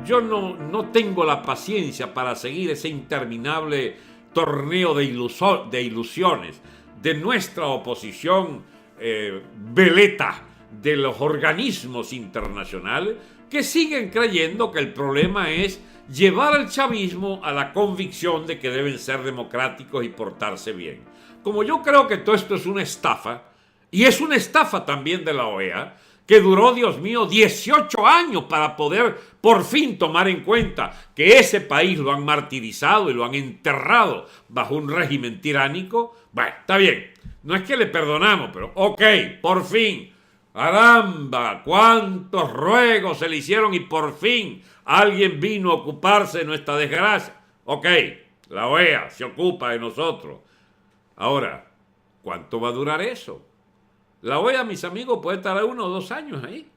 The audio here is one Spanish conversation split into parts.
Yo no tengo la paciencia para seguir ese interminable torneo de ilusiones de nuestra oposición veleta de los organismos internacionales que siguen creyendo que el problema es llevar al chavismo a la convicción de que deben ser democráticos y portarse bien. Como yo creo que todo esto es una estafa, y es una estafa también de la OEA, que duró, Dios mío, 18 años para poder por fin tomar en cuenta que ese país lo han martirizado y lo han enterrado bajo un régimen tiránico. Bueno, está bien, no es que le perdonamos, pero ok, por fin. Caramba, cuántos ruegos se le hicieron y por fin alguien vino a ocuparse de nuestra desgracia. Ok, la OEA se ocupa de nosotros. Ahora, ¿cuánto va a durar eso? La OEA, mis amigos, puede estar 1 o 2 años ahí,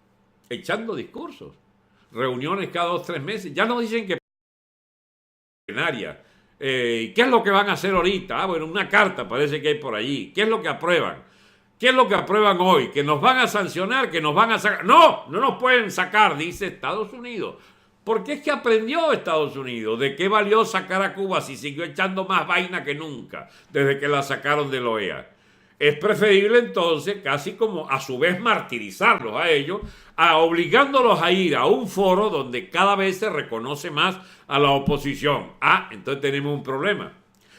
echando discursos, reuniones cada 2 o 3 meses. Ya nos dicen que plenaria. ¿Qué es lo que van a hacer ahorita? Ah, bueno, una carta parece que hay por allí. ¿Qué es lo que aprueban? ¿Qué es lo que aprueban hoy? ¿Que nos van a sancionar? ¿Que nos van a sacar? No, no nos pueden sacar, dice Estados Unidos. Porque es que aprendió Estados Unidos. ¿De qué valió sacar a Cuba si siguió echando más vaina que nunca desde que la sacaron de la OEA? Es preferible entonces casi como a su vez martirizarlos a ellos, obligándolos a ir a un foro donde cada vez se reconoce más a la oposición. Ah, entonces tenemos un problema.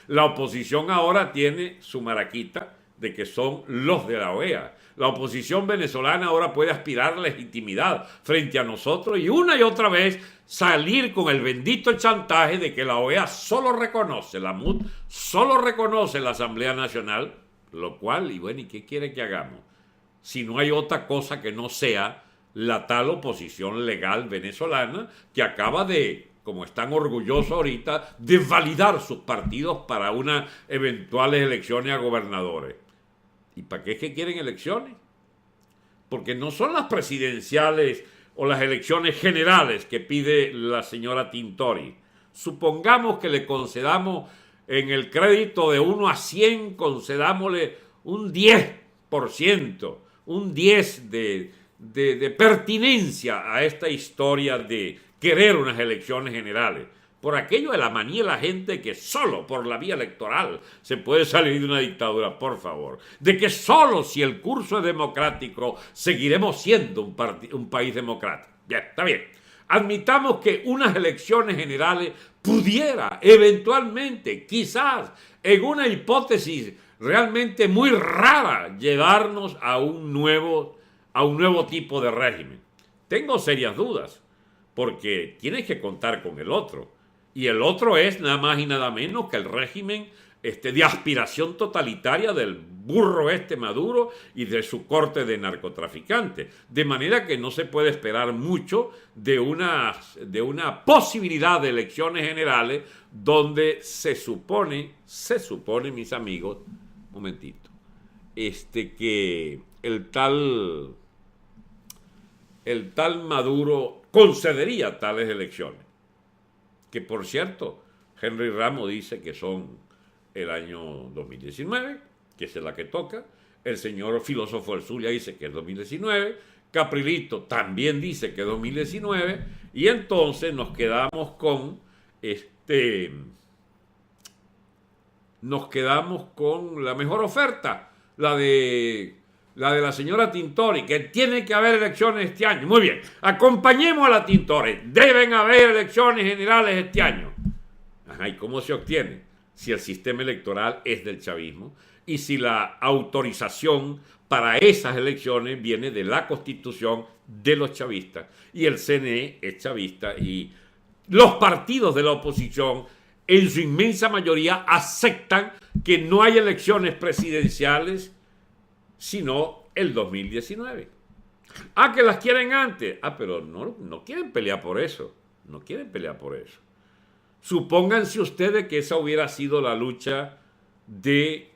La oposición ahora tiene su maraquita de que son los de la OEA. La oposición venezolana ahora puede aspirar a legitimidad frente a nosotros y una y otra vez salir con el bendito chantaje de que la OEA solo reconoce, la MUD solo reconoce la Asamblea Nacional, lo cual, y bueno, ¿y qué quiere que hagamos? Si no hay otra cosa que no sea la tal oposición legal venezolana que acaba de, como están orgullosos ahorita, de validar sus partidos para unas eventuales elecciones a gobernadores. ¿Y para qué es que quieren elecciones? Porque no son las presidenciales o las elecciones generales que pide la señora Tintori. Supongamos que le concedamos en el crédito de 1 a 100, concedámosle un 10%, un 10% de pertinencia a esta historia de querer unas elecciones generales. Por aquello de la manía de la gente que solo por la vía electoral se puede salir de una dictadura, por favor. De que solo si el curso es democrático seguiremos siendo un país democrático. Bien, está bien. Admitamos que unas elecciones generales pudiera eventualmente, quizás, en una hipótesis realmente muy rara, llevarnos a un nuevo tipo de régimen. Tengo serias dudas, porque tienes que contar con el otro. Y el otro es nada más y nada menos que el régimen de aspiración totalitaria del burro Maduro y de su corte de narcotraficantes. De manera que no se puede esperar mucho de una posibilidad de elecciones generales donde se supone, mis amigos, un momentito, que el tal Maduro concedería tales elecciones. Que por cierto, Henry Ramos dice que son el año 2019, que es la que toca. El señor filósofo del Zulia dice que es 2019. Caprilito también dice que es 2019. Y entonces nos quedamos con la mejor oferta, la de la señora Tintori, que tiene que haber elecciones este año. Muy bien, acompañemos a la Tintori. Deben haber elecciones generales este año. Ajá, ¿y cómo se obtiene? Si el sistema electoral es del chavismo y si la autorización para esas elecciones viene de la Constitución de los chavistas y el CNE es chavista y los partidos de la oposición en su inmensa mayoría aceptan que no hay elecciones presidenciales sino el 2019. Ah, que las quieren antes. Ah, pero no quieren pelear por eso. No quieren pelear por eso. Supónganse ustedes que esa hubiera sido la lucha de,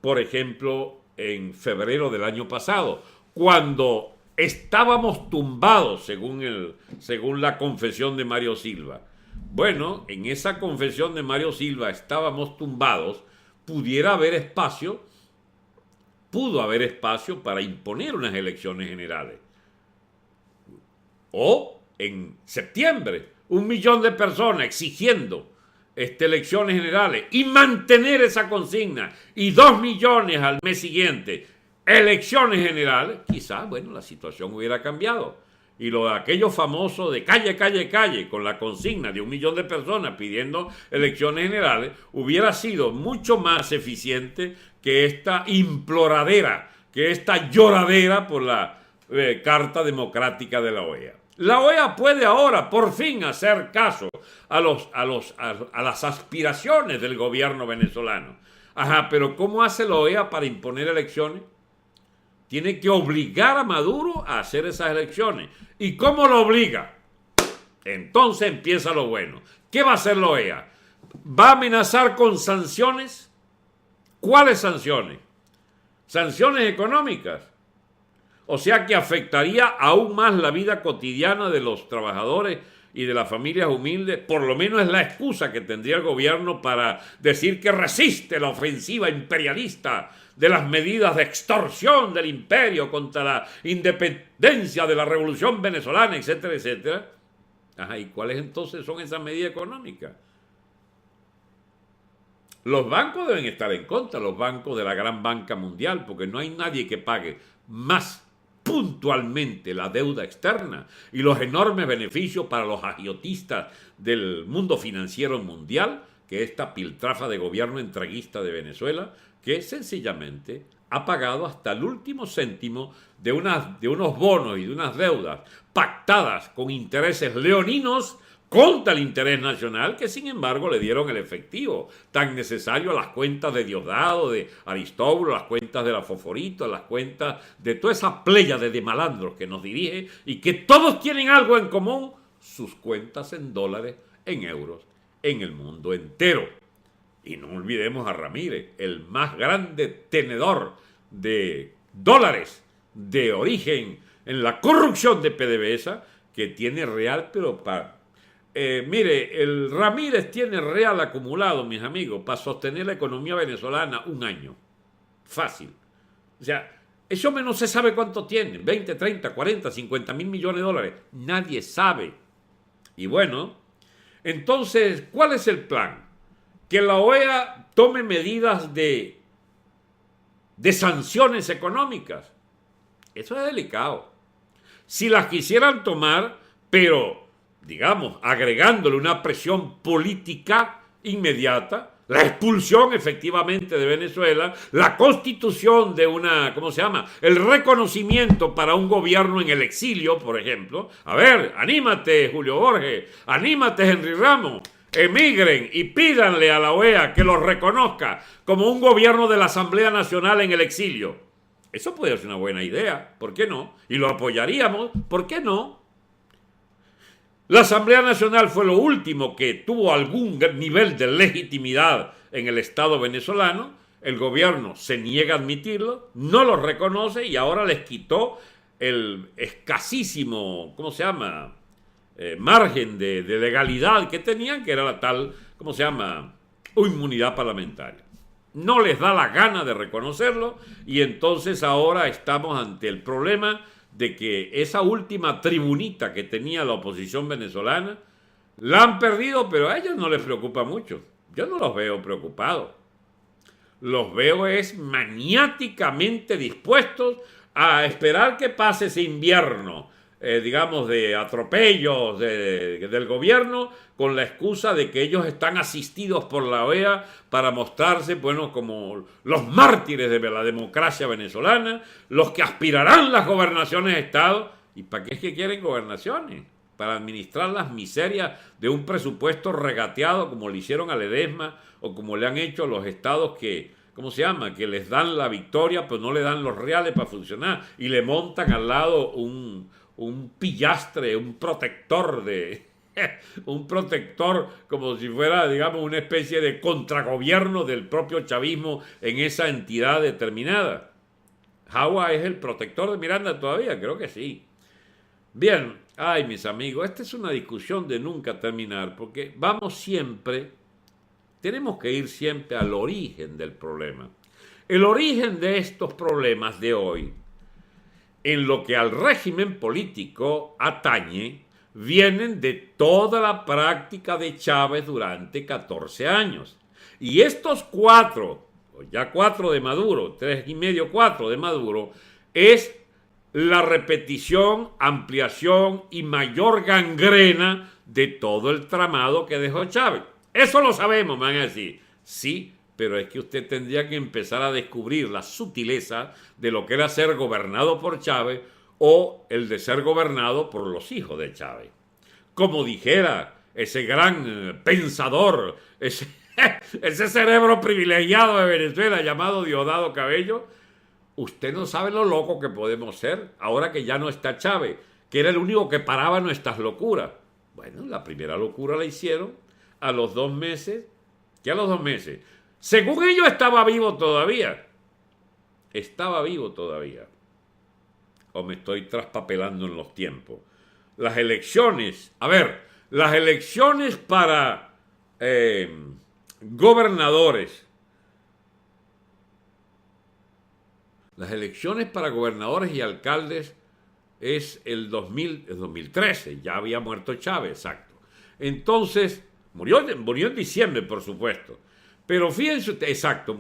por ejemplo, en febrero del año pasado, cuando estábamos tumbados, según la confesión de Mario Silva. Bueno, en esa confesión de Mario Silva estábamos tumbados, pudo haber espacio para imponer unas elecciones generales. O en septiembre 1 millón de personas exigiendo elecciones generales y mantener esa consigna y 2 millones al mes siguiente elecciones generales, quizás, bueno, la situación hubiera cambiado. Y lo de aquello famoso de calle, calle, calle, con la consigna de 1 millón de personas pidiendo elecciones generales, hubiera sido mucho más eficiente que esta imploradera, que esta lloradera por la Carta Democrática de la OEA. La OEA puede ahora, por fin, hacer caso a las aspiraciones del gobierno venezolano. Ajá, pero ¿cómo hace la OEA para imponer elecciones? Tiene que obligar a Maduro a hacer esas elecciones. ¿Y cómo lo obliga? Entonces empieza lo bueno. ¿Qué va a hacer la OEA? ¿Va a amenazar con sanciones? ¿Cuáles sanciones? Sanciones económicas. O sea que afectaría aún más la vida cotidiana de los trabajadores y de las familias humildes. Por lo menos es la excusa que tendría el gobierno para decir que resiste la ofensiva imperialista de las medidas de extorsión del imperio contra la independencia de la revolución venezolana, etcétera, etcétera. Ajá, ¿y cuáles entonces son esas medidas económicas? Los bancos deben estar en contra, los bancos de la gran banca mundial, porque no hay nadie que pague más puntualmente la deuda externa y los enormes beneficios para los agiotistas del mundo financiero mundial que esta piltrafa de gobierno entreguista de Venezuela, que sencillamente ha pagado hasta el último céntimo de unos bonos y de unas deudas pactadas con intereses leoninos contra el interés nacional, que sin embargo le dieron el efectivo tan necesario a las cuentas de Diosdado, de Aristóbulo, las cuentas de la Foforito, las cuentas de toda esa pléyade de malandros que nos dirige y que todos tienen algo en común: sus cuentas en dólares, en euros, en el mundo entero. Y no olvidemos a Ramírez, el más grande tenedor de dólares de origen en la corrupción de PDVSA, que tiene real, pero mire, el Ramírez tiene real acumulado, mis amigos, para sostener la economía venezolana un año. Fácil. O sea, ese hombre no se sabe cuánto tiene, 20, 30, 40, 50 mil millones de dólares. Nadie sabe. Y bueno, entonces, ¿cuál es el plan? Que la OEA tome medidas de sanciones económicas. Eso es delicado. Si las quisieran tomar, pero, digamos, agregándole una presión política inmediata, la expulsión efectivamente de Venezuela, la constitución de una, ¿cómo se llama?, el reconocimiento para un gobierno en el exilio, por ejemplo. A ver, anímate, Julio Borges, anímate, Henry Ramos. Emigren y pídanle a la OEA que los reconozca como un gobierno de la Asamblea Nacional en el exilio. Eso puede ser una buena idea, ¿por qué no? Y lo apoyaríamos, ¿por qué no? La Asamblea Nacional fue lo último que tuvo algún nivel de legitimidad en el Estado venezolano. El gobierno se niega a admitirlo, no lo reconoce y ahora les quitó el escasísimo, ¿cómo se llama?, margen de legalidad que tenían, que era la tal, ¿cómo se llama?, inmunidad parlamentaria. No les da la gana de reconocerlo y entonces ahora estamos ante el problema de que esa última tribunita que tenía la oposición venezolana la han perdido, pero a ellos no les preocupa mucho. Yo no los veo preocupados. Los veo maniáticamente dispuestos a esperar que pase ese invierno, digamos, de atropellos del gobierno, con la excusa de que ellos están asistidos por la OEA para mostrarse, bueno, como los mártires de la democracia venezolana, los que aspirarán las gobernaciones de Estado. ¿Y para qué es que quieren gobernaciones? Para administrar las miserias de un presupuesto regateado como le hicieron a Ledesma o como le han hecho a los estados que, ¿cómo se llama?, que les dan la victoria pero no le dan los reales para funcionar y le montan al lado un pillastre, un protector un protector como si fuera, digamos, una especie de contragobierno del propio chavismo en esa entidad determinada. Jagua es el protector de Miranda todavía, creo que sí. Bien, ay, mis amigos, esta es una discusión de nunca terminar, porque tenemos que ir siempre al origen del problema. El origen de estos problemas de hoy, en lo que al régimen político atañe, vienen de toda la práctica de Chávez durante 14 años. Y estos 4, ya 4 de Maduro, 3,5, 4 de Maduro, es la repetición, ampliación y mayor gangrena de todo el tramado que dejó Chávez. Eso lo sabemos, me van a decir. Sí, pero es que usted tendría que empezar a descubrir la sutileza de lo que era ser gobernado por Chávez o el de ser gobernado por los hijos de Chávez. Como dijera ese gran pensador, ese cerebro privilegiado de Venezuela llamado Diosdado Cabello, usted no sabe lo loco que podemos ser ahora que ya no está Chávez, que era el único que paraba nuestras locuras. Bueno, la primera locura la hicieron a los 2 meses. ¿Qué a los 2 meses? Según ellos estaba vivo todavía. Estaba vivo todavía. O me estoy traspapelando en los tiempos. Las elecciones, las elecciones para gobernadores. Las elecciones para gobernadores y alcaldes es el 2013, ya había muerto Chávez, exacto. Entonces, murió en diciembre, por supuesto. Pero fíjense ustedes, exacto,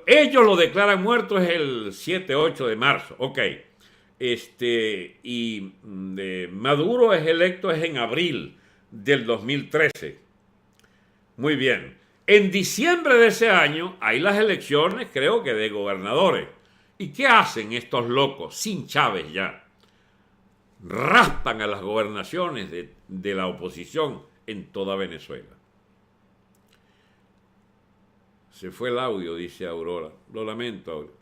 ellos lo declaran muerto es el 7-8 de marzo, ok. Y Maduro es electo es en abril del 2013. Muy bien. En diciembre de ese año hay las elecciones, creo que de gobernadores. ¿Y qué hacen estos locos sin Chávez ya? Raspan a las gobernaciones de la oposición en toda Venezuela. Se fue el audio, dice Aurora. Lo lamento, Aurora.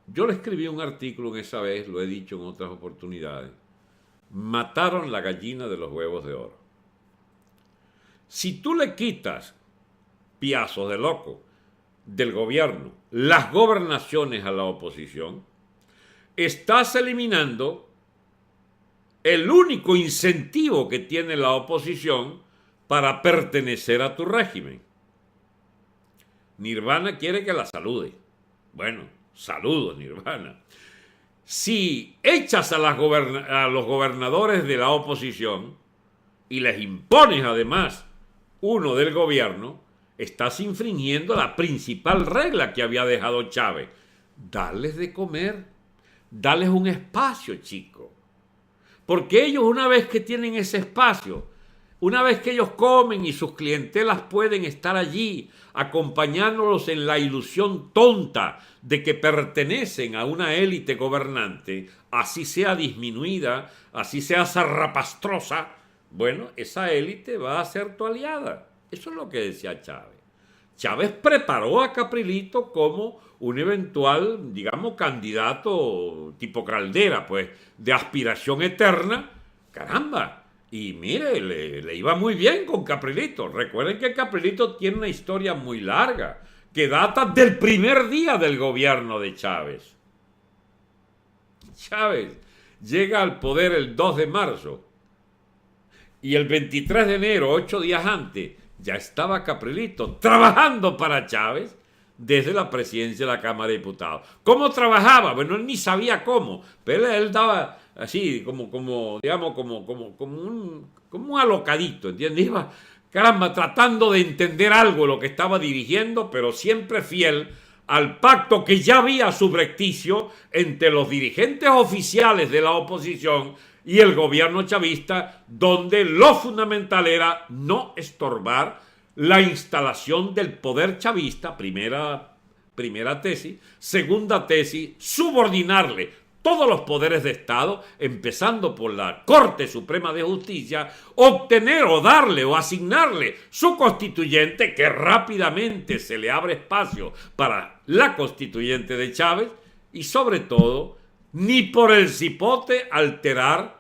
Yo le escribí un artículo en esa vez, lo he dicho en otras oportunidades. Mataron la gallina de los huevos de oro. Si tú le quitas, piazos de loco, del gobierno, las gobernaciones a la oposición, estás eliminando el único incentivo que tiene la oposición para pertenecer a tu régimen. Nirvana quiere que la salude. Bueno, saludos, Nirvana. Si echas a los gobernadores de la oposición y les impones además uno del gobierno, estás infringiendo la principal regla que había dejado Chávez. Darles de comer, darles un espacio, chico. Porque ellos, una vez que tienen ese espacio, una vez que ellos comen y sus clientelas pueden estar allí, acompañándolos en la ilusión tonta de que pertenecen a una élite gobernante, así sea disminuida, así sea zarrapastrosa, bueno, esa élite va a ser tu aliada. Eso es lo que decía Chávez. Chávez preparó a Caprilito como un eventual, digamos, candidato tipo Caldera, pues, de aspiración eterna. Caramba. Y mire, le iba muy bien con Caprilito. Recuerden que Caprilito tiene una historia muy larga, que data del primer día del gobierno de Chávez. Chávez llega al poder el 2 de marzo. Y el 23 de enero, 8 días antes, ya estaba Caprilito trabajando para Chávez desde la presidencia de la Cámara de Diputados. ¿Cómo trabajaba? Bueno, él ni sabía cómo, pero él daba así como un alocadito, ¿entiendes? Iba, caramba, tratando de entender algo de lo que estaba dirigiendo, pero siempre fiel al pacto que ya había subrepticio entre los dirigentes oficiales de la oposición y el gobierno chavista, donde lo fundamental era no estorbar la instalación del poder chavista, primera tesis. Segunda tesis, subordinarle todos los poderes de Estado, empezando por la Corte Suprema de Justicia, obtener o darle o asignarle su constituyente, que rápidamente se le abre espacio para la constituyente de Chávez, y sobre todo, ni por el cipote alterar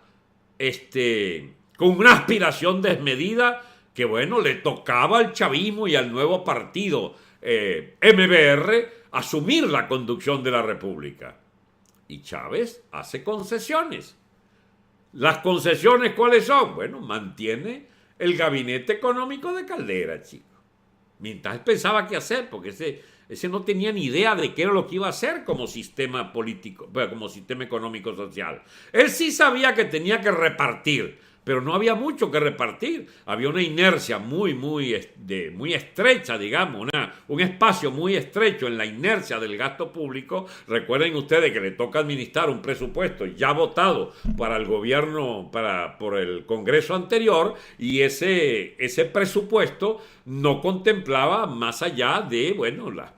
con una aspiración desmedida que, bueno, le tocaba al chavismo y al nuevo partido MBR asumir la conducción de la República. Y Chávez hace concesiones. ¿Las concesiones cuáles son? Bueno, mantiene el gabinete económico de Caldera, chicos. Mientras él pensaba qué hacer, porque ese no tenía ni idea de qué era lo que iba a hacer como sistema político, bueno, como sistema económico social. Él sí sabía que tenía que repartir, pero no había mucho que repartir. Había una inercia muy estrecha, digamos, un espacio muy estrecho en la inercia del gasto público. Recuerden ustedes que le toca administrar un presupuesto ya votado para el gobierno, por el Congreso anterior, y ese presupuesto no contemplaba más allá de, bueno, las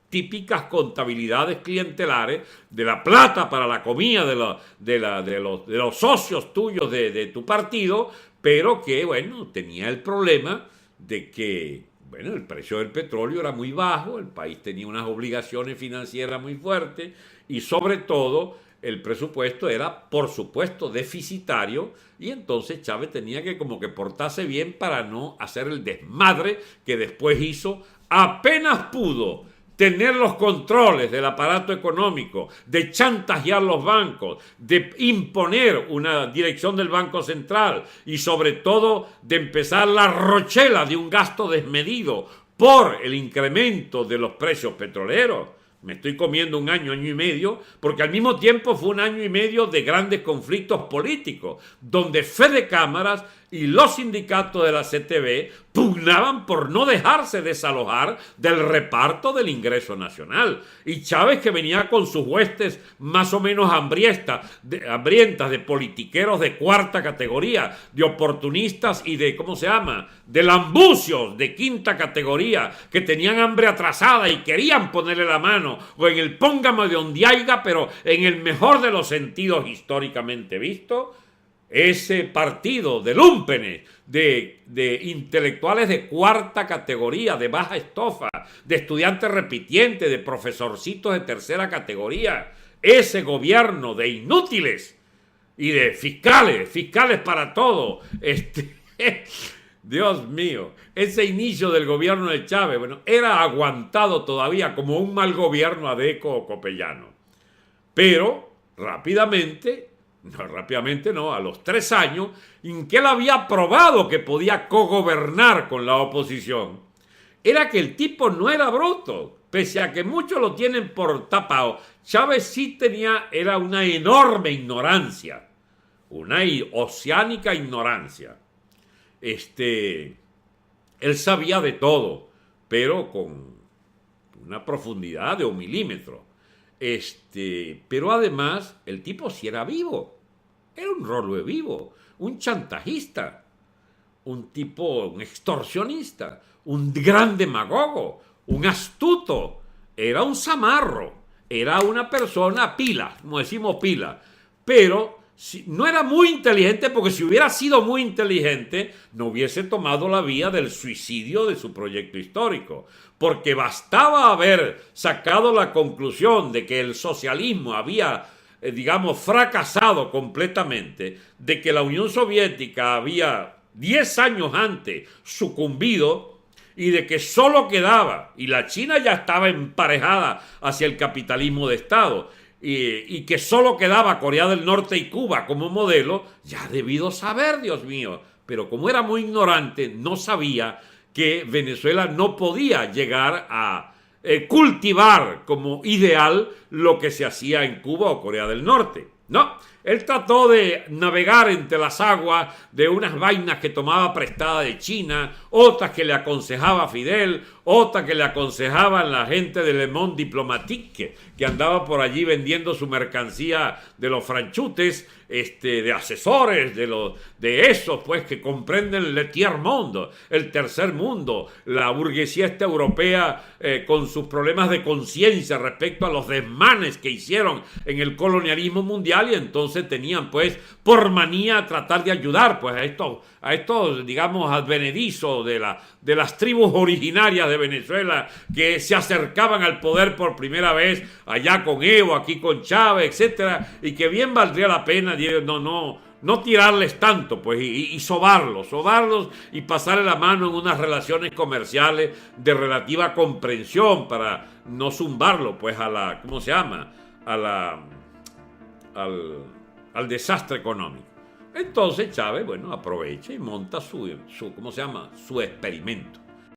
típicas contabilidades clientelares de la plata para la comida de los socios tuyos de tu partido, pero que, bueno, tenía el problema de que, bueno, el precio del petróleo era muy bajo, el país tenía unas obligaciones financieras muy fuertes y sobre todo el presupuesto era, por supuesto, deficitario, y entonces Chávez tenía que como que portarse bien para no hacer el desmadre que después hizo apenas pudo tener los controles del aparato económico, de chantajear los bancos, de imponer una dirección del Banco Central y sobre todo de empezar la rochela de un gasto desmedido por el incremento de los precios petroleros. Me estoy comiendo un año y medio, porque al mismo tiempo fue un año y medio de grandes conflictos políticos, donde Fede Cámaras y los sindicatos de la CTV pugnaban por no dejarse desalojar del reparto del ingreso nacional. Y Chávez, que venía con sus huestes más o menos hambrientas de politiqueros de cuarta categoría, de oportunistas y de, ¿cómo se llama?, de lambucios de quinta categoría, que tenían hambre atrasada y querían ponerle la mano, o en el póngame de donde haya, pero en el mejor de los sentidos históricamente visto. Ese partido de lúmpenes, de intelectuales de cuarta categoría, de baja estofa, de estudiantes repitientes, de profesorcitos de tercera categoría, ese gobierno de inútiles y de fiscales para todo, Dios mío, ese inicio del gobierno de Chávez, bueno, era aguantado todavía como un mal gobierno adeco o copellano, pero rápidamente no, a los 3 años, en que él había probado que podía cogobernar con la oposición, era que el tipo no era bruto, pese a que muchos lo tienen por tapado. Chávez sí era una enorme ignorancia, una oceánica ignorancia. Él sabía de todo, pero con una profundidad de 1 milímetro. Pero además, el tipo sí era vivo. Era un rollo vivo, un chantajista, un extorsionista, un gran demagogo, un astuto, era un zamarro, era una persona pila, como decimos pila, pero no era muy inteligente, porque si hubiera sido muy inteligente no hubiese tomado la vía del suicidio de su proyecto histórico, porque bastaba haber sacado la conclusión de que el socialismo había fracasado completamente, de que la Unión Soviética había 10 años antes sucumbido y de que solo quedaba, y la China ya estaba emparejada hacia el capitalismo de Estado, y que solo quedaba Corea del Norte y Cuba como modelo, ya debido saber, Dios mío, pero como era muy ignorante, no sabía que Venezuela no podía llegar a cultivar como ideal lo que se hacía en Cuba o Corea del Norte. No, él trató de navegar entre las aguas de unas vainas que tomaba prestada de China, otras que le aconsejaba Fidel, otras que le aconsejaban la gente de Le Monde Diplomatique, que andaba por allí vendiendo su mercancía de los franchutes, de asesores, de esos pues que comprenden le tiers monde, el tercer mundo, la burguesía europea con sus problemas de conciencia respecto a los desmanes que hicieron en el colonialismo mundial, y entonces tenían pues por manía tratar de ayudar pues a estos digamos advenedizos de las tribus originarias de Venezuela que se acercaban al poder por primera vez allá con Evo, aquí con Chávez, etcétera, y que bien valdría la pena no tirarles tanto, pues, y sobarlos y pasarle la mano en unas relaciones comerciales de relativa comprensión para no zumbarlo, pues, al desastre económico. Entonces Chávez, bueno, aprovecha y monta su experimento.